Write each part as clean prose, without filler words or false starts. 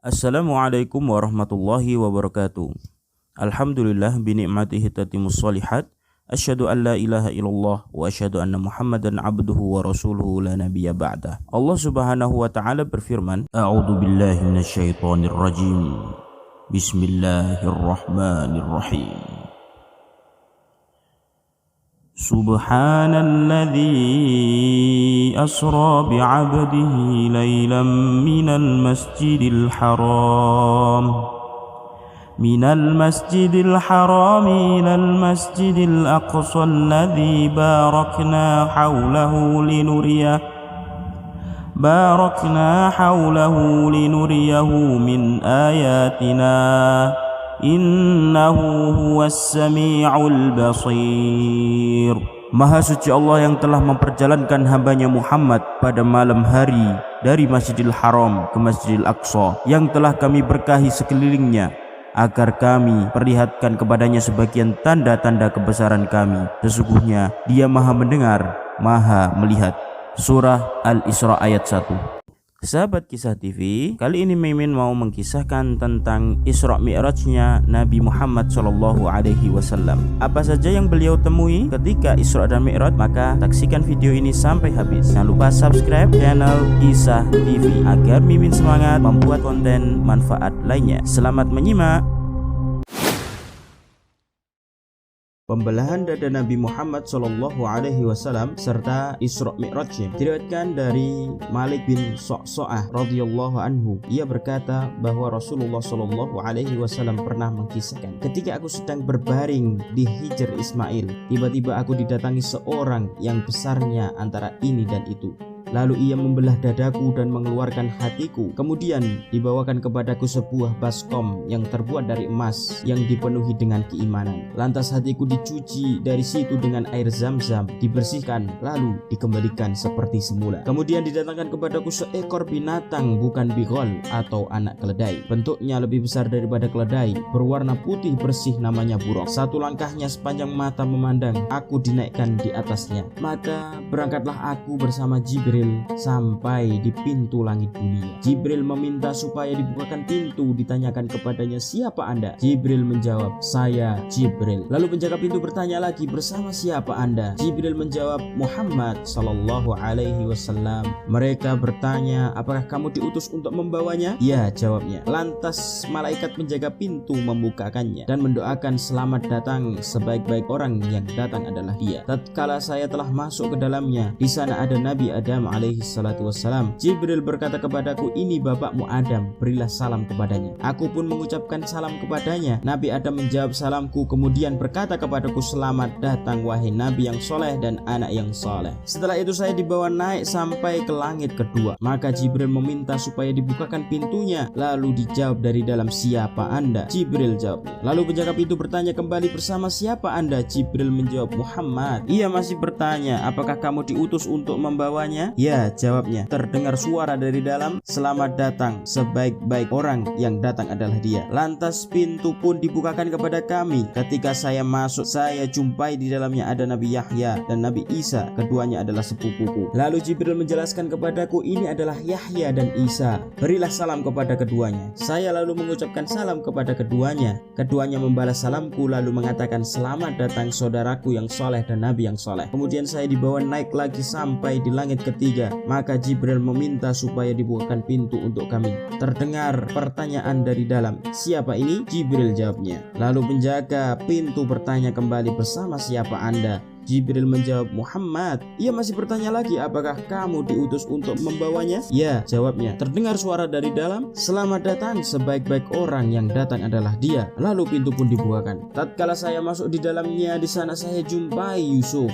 Assalamualaikum warahmatullahi wabarakatuh. Alhamdulillah binikmatihi tatimmus shalihat. Asyhadu an la ilaha illallah wa asyhadu anna Muhammadan abduhu wa rasuluhu la nabiyya ba'dah. Allah Subhanahu wa taala berfirman, A'udzu billahi minasyaitonir rajim. Bismillahirrahmanirrahim. Subhanalladzi asra bi'abdihi laylan minal masjidil haram ilal masjidil aqsa alladzi barakna hawlahu linuriyahu min ayatina innahu huwas sami'ul basir. Maha suci Allah yang telah memperjalankan hambanya Muhammad pada malam hari dari Masjidil Haram ke Masjidil Aqsa yang telah kami berkahi sekelilingnya, agar kami perlihatkan kepadanya sebagian tanda-tanda kebesaran kami. Sesungguhnya Dia Maha mendengar, Maha melihat. Surah Al-Isra ayat 1. Sahabat Kisah TV, kali ini Mimin mau mengkisahkan tentang Isra Mi'rajnya Nabi Muhammad SAW. Apa saja yang beliau temui ketika Isra dan Mi'raj? Maka saksikan video ini sampai habis. Jangan lupa subscribe channel Kisah TV agar Mimin semangat membuat konten manfaat lainnya. Selamat menyimak. Pembelahan dada Nabi Muhammad SAW serta Isra Mi'rajnya diriwayatkan dari Malik bin Sa'sa'ah radhiyallahu anhu. Ia berkata bahwa Rasulullah SAW pernah mengkisahkan, ketika aku sedang berbaring di Hijr Ismail, tiba-tiba aku didatangi seorang yang besarnya antara ini dan itu. Lalu ia membelah dadaku dan mengeluarkan hatiku. Kemudian dibawakan kepadaku sebuah baskom yang terbuat dari emas yang dipenuhi dengan keimanan. Lantas hatiku dicuci dari situ dengan air zam-zam, dibersihkan lalu dikembalikan seperti semula. Kemudian didatangkan kepadaku seekor binatang bukan bigol atau anak keledai. Bentuknya lebih besar daripada keledai, berwarna putih bersih, namanya buruk. Satu langkahnya sepanjang mata memandang. Aku dinaikkan di atasnya. Maka berangkatlah aku bersama Jibril sampai di pintu langit dunia. Jibril meminta supaya dibukakan pintu. Ditanyakan kepadanya, siapa Anda? Jibril menjawab, saya Jibril. Lalu penjaga pintu bertanya lagi, bersama siapa Anda? Jibril menjawab, Muhammad sallallahu alaihi wasallam. Mereka bertanya, apakah kamu diutus untuk membawanya? Ya, jawabnya. Lantas malaikat penjaga pintu membukakannya dan mendoakan, selamat datang, sebaik-baik orang yang datang adalah Dia. Tatkala saya telah masuk ke dalamnya, di sana ada Nabi Adam alaihi salatu wassalam. Jibril berkata kepadaku, ini bapakmu Adam, berilah salam kepadanya. Aku pun mengucapkan salam kepadanya. Nabi Adam menjawab salamku, kemudian berkata kepadaku, selamat datang wahai Nabi yang soleh dan anak yang soleh. Setelah itu saya dibawa naik sampai ke langit kedua. Maka Jibril meminta supaya dibukakan pintunya. Lalu dijawab dari dalam, siapa Anda? Jibril jawabnya. Lalu penjaga pintu bertanya kembali, bersama siapa Anda? Jibril menjawab, Muhammad. Ia masih bertanya, apakah kamu diutus untuk membawanya? Ya, jawabnya. Terdengar suara dari dalam, selamat datang, sebaik-baik orang yang datang adalah Dia. Lantas pintu pun dibukakan kepada kami. Ketika saya masuk, saya jumpai di dalamnya ada Nabi Yahya dan Nabi Isa. Keduanya adalah sepupuku. Lalu Jibril menjelaskan kepadaku, ini adalah Yahya dan Isa. Berilah salam kepada keduanya. Saya lalu mengucapkan salam kepada keduanya. Keduanya membalas salamku lalu mengatakan, selamat datang saudaraku yang soleh dan Nabi yang soleh. Kemudian saya dibawa naik lagi sampai di langit ketiga. Maka Jibril meminta supaya dibukakan pintu untuk kami. Terdengar pertanyaan dari dalam, siapa ini? Jibril jawabnya. Lalu penjaga pintu bertanya kembali, bersama siapa Anda? Jibril menjawab, Muhammad. Ia masih bertanya lagi, apakah kamu diutus untuk membawanya? Ya, jawabnya. Terdengar suara dari dalam, selamat datang, sebaik-baik orang yang datang adalah Dia. Lalu pintu pun dibukakan. Tatkala saya masuk di dalamnya, di sana saya jumpai Yusuf.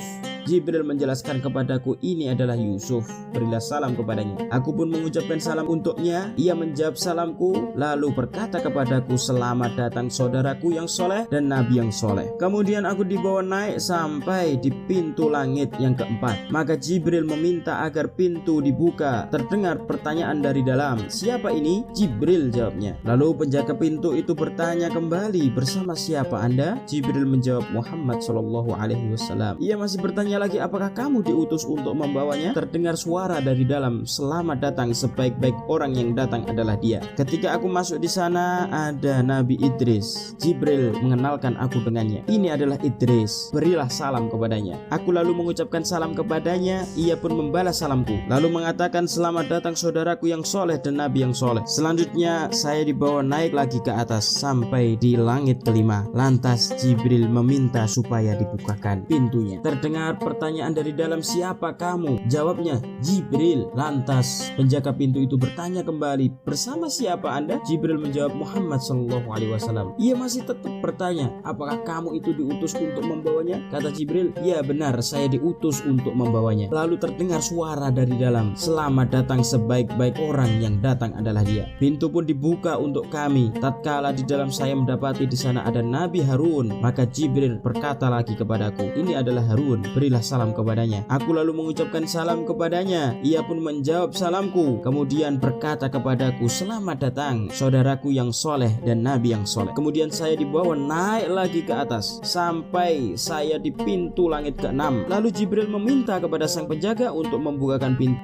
Jibril menjelaskan kepadaku, ini adalah Yusuf, berilah salam kepadanya. Aku pun mengucapkan salam untuknya. Ia menjawab salamku lalu berkata kepadaku, selamat datang saudaraku yang soleh dan Nabi yang soleh. Kemudian aku dibawa naik sampai di pintu langit yang keempat. Maka Jibril meminta agar pintu dibuka. Terdengar pertanyaan dari dalam, siapa ini? Jibril jawabnya. Lalu penjaga pintu itu bertanya kembali, bersama siapa Anda? Jibril menjawab, Muhammad SAW. Ia masih bertanya lagi, apakah kamu diutus untuk membawanya? Terdengar suara dari dalam, selamat datang, sebaik-baik orang yang datang adalah dia. Ketika aku masuk di sana ada Nabi Idris. Jibril mengenalkan aku dengannya. Ini adalah Idris, berilah salam kepadanya. Aku lalu mengucapkan salam kepadanya, ia pun membalas salamku, lalu mengatakan, selamat datang saudaraku yang soleh dan Nabi yang soleh. Selanjutnya saya dibawa naik lagi ke atas sampai di langit kelima. Lantas Jibril meminta supaya dibukakan pintunya. Terdengar pertanyaan dari dalam, siapa kamu? Jawabnya, Jibril. Lantas penjaga pintu itu bertanya kembali, bersama siapa Anda? Jibril menjawab, Muhammad SAW. Ia masih tetap bertanya, apakah kamu itu diutus untuk membawanya? Kata Jibril, ya benar, saya diutus untuk membawanya. Lalu terdengar suara dari dalam, selamat datang, sebaik-baik orang yang datang adalah dia. Pintu pun dibuka untuk kami. Tatkala di dalam saya mendapati di sana ada Nabi Harun, maka Jibril berkata lagi kepadaku, ini adalah Harun, berilah salam kepadanya. Aku lalu mengucapkan salam kepadanya, ia pun menjawab salamku, kemudian berkata kepadaku, selamat datang saudaraku yang soleh dan Nabi yang soleh. Kemudian saya dibawa naik lagi ke atas sampai saya di pintu langit ke-6. Lalu Jibril meminta kepada sang penjaga untuk membukakan pintu.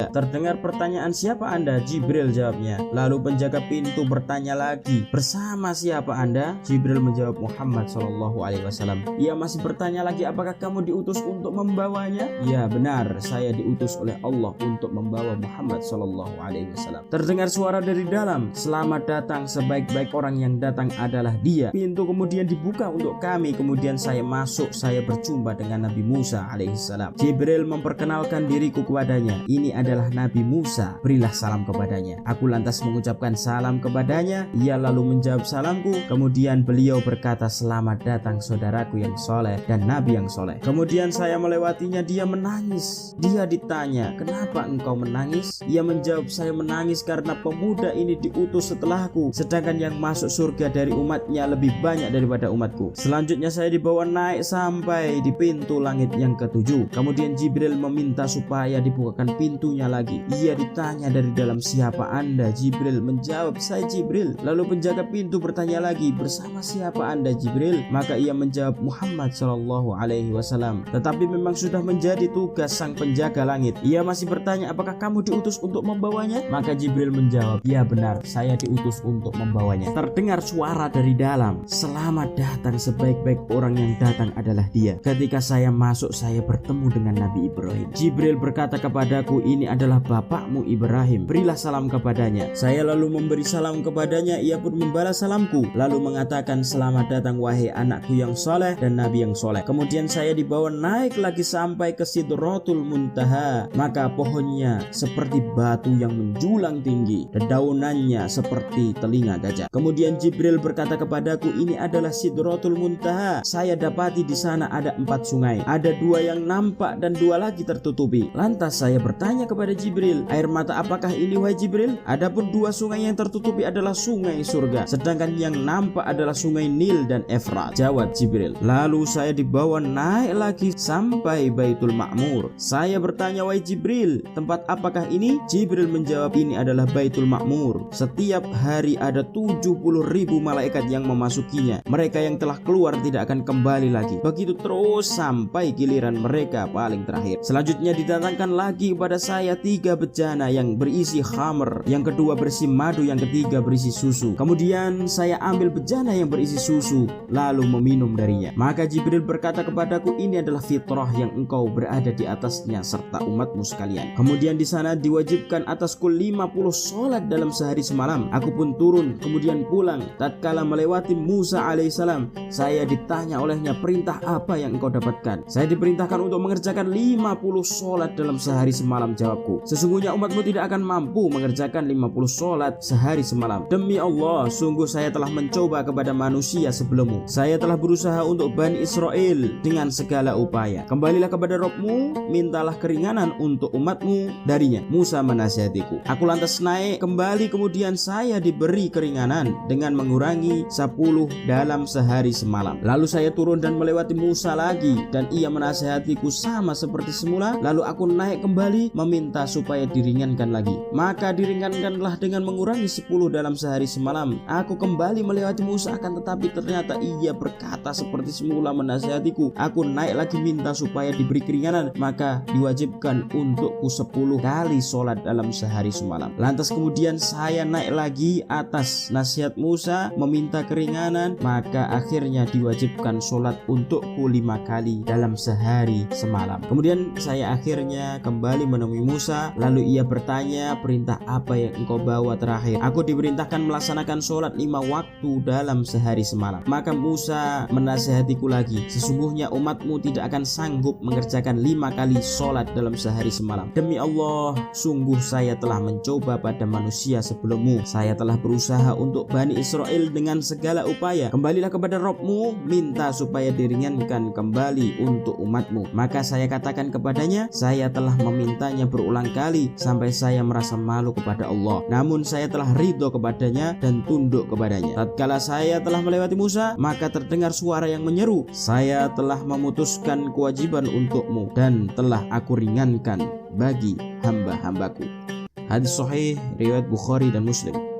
Terdengar pertanyaan, siapa Anda? Jibril jawabnya. Lalu penjaga pintu bertanya lagi, bersama siapa Anda? Jibril menjawab, Muhammad SAW. Ia masih bertanya lagi, apakah kamu diutus untuk membawanya? Ya benar, saya diutus oleh Allah untuk membawa Muhammad SAW. Terdengar suara dari dalam, selamat datang, sebaik-baik orang yang datang adalah dia. Pintu kemudian dibuka untuk kami. Kemudian saya masuk, saya berjumpa dengan Nabi Musa alaihissalam. Jibril memperkenalkan diriku kepadanya, ini adalah Nabi Musa, berilah salam kepadanya. Aku lantas mengucapkan salam kepadanya, ia lalu menjawab salamku. Kemudian beliau berkata, selamat datang saudaraku yang soleh dan Nabi yang soleh. Kemudian saya melewatinya, dia menangis. Dia ditanya, kenapa engkau menangis? Ia menjawab, saya menangis karena pemuda ini diutus setelahku, sedangkan yang masuk surga dari umatnya lebih banyak daripada umatku. Selanjutnya saya dibawa naik sampai di pintu langit yang ke-7. Kemudian Jibril meminta supaya dibukakan pintunya lagi. Ia ditanya dari dalam, siapa Anda? Jibril menjawab, saya Jibril. Lalu penjaga pintu bertanya lagi, bersama siapa Anda Jibril? Maka ia menjawab, Muhammad SAW. Tetapi memang sudah menjadi tugas sang penjaga langit. Ia masih bertanya, apakah kamu diutus untuk membawanya? Maka Jibril menjawab, ya benar, saya diutus untuk membawanya. Terdengar suara dari dalam, selamat datang, sebaik-baik orang yang datang adalah dia. Ketika saya masuk, saya bertemu dengan Nabi Ibrahim. Jibril berkata kepadaku, ini adalah bapakmu Ibrahim, berilah salam kepadanya. Saya lalu memberi salam kepadanya, ia pun membalas salamku, lalu mengatakan, selamat datang wahai anakku yang soleh dan Nabi yang soleh. Kemudian saya dibawa naik lagi sampai ke Sidratul Muntaha. Maka pohonnya seperti batu yang menjulang tinggi, dedaunannya seperti telinga gajah. Kemudian Jibril berkata kepadaku, ini adalah Sidratul Muntaha. Saya dapati di sana ada 4 sungai, ada 2 yang nampak dan 2 lagi tertutupi. Lantas saya bertanya kepada Jibril, air mata apakah ini wahai Jibril? Adapun 2 sungai yang tertutupi adalah sungai surga, sedangkan yang nampak adalah sungai Nil dan Efrat, jawab Jibril. Lalu saya dibawa naik lagi sampai Baitul Ma'mur. Saya bertanya, wahai Jibril, tempat apakah ini? Jibril menjawab, ini adalah Baitul Ma'mur. Setiap hari ada 70.000 malaikat yang memasukinya. Mereka yang telah keluar tidak akan kembali lagi. Begitu terus sampai giliran mereka paling terakhir. Selanjutnya didatangkan lagi kepada saya 3 bejana yang berisi khamr, yang kedua berisi madu, yang ketiga berisi susu. Kemudian saya ambil bejana yang berisi susu lalu meminum darinya. Maka Jibril berkata kepadaku, ini adalah fitrah yang engkau berada di atasnya serta umatmu sekalian. Kemudian di sana diwajibkan atasku 50 sholat dalam sehari semalam. Aku pun turun kemudian pulang. Tatkala melewati Musa alaihissalam, saya ditanya olehnya, perintah apa yang engkau dapatkan? Saya diperintahkan untuk mengerjakan 50 sholat dalam sehari semalam, jawab jawabku, sesungguhnya umatmu tidak akan mampu mengerjakan 50 sholat sehari semalam. Demi Allah, sungguh saya telah mencoba kepada manusia sebelummu. Saya telah berusaha untuk Bani Israel dengan segala upaya. Kembalilah kepada Rabbmu, mintalah keringanan untuk umatmu darinya. Musa menasihatiku. Aku lantas naik kembali, kemudian saya diberi keringanan dengan mengurangi 10 dalam sehari semalam. Lalu saya turun dan melewati Musa lagi, dan ia menasihatiku sama seperti semula. Lalu aku naik kembali meminta supaya diringankan lagi. Maka diringankanlah dengan mengurangi 10 dalam sehari semalam. Aku kembali melewati Musa, akan tetapi ternyata ia berkata seperti semula menasihatiku. Aku naik lagi minta supaya diberi keringanan, maka diwajibkan untukku 10 kali sholat dalam sehari semalam. Lantas kemudian saya naik lagi atas nasihat Musa meminta keringanan, maka akhirnya diwajibkan sholat untukku 5 kali dalam sehari semalam. Kemudian saya akhirnya kembali menemui Musa, lalu ia bertanya, perintah apa yang engkau bawa terakhir? Aku diperintahkan melaksanakan sholat 5 waktu dalam sehari semalam. Maka Musa menasihatiku lagi, sesungguhnya umatmu tidak akan sanggup mengerjakan 5 kali sholat dalam sehari semalam. Demi Allah, sungguh saya telah mencoba pada manusia sebelummu. Saya telah berusaha untuk Bani Israel dengan segala upaya. Kembalilah kepada Rabbmu, minta supaya diringankan kembali untuk umatmu. Maka saya katakan kepadanya, saya telah memintanya berulang kali sampai saya merasa malu kepada Allah. Namun saya telah ridho kepadanya dan tunduk kepadanya. Tatkala saya telah melewati Musa, maka terdengar suara yang menyeru, saya telah memutuskan kewajiban untukmu dan telah aku ringankan bagi hamba-hambaku. Hadis sahih riwayat Bukhari dan Muslim.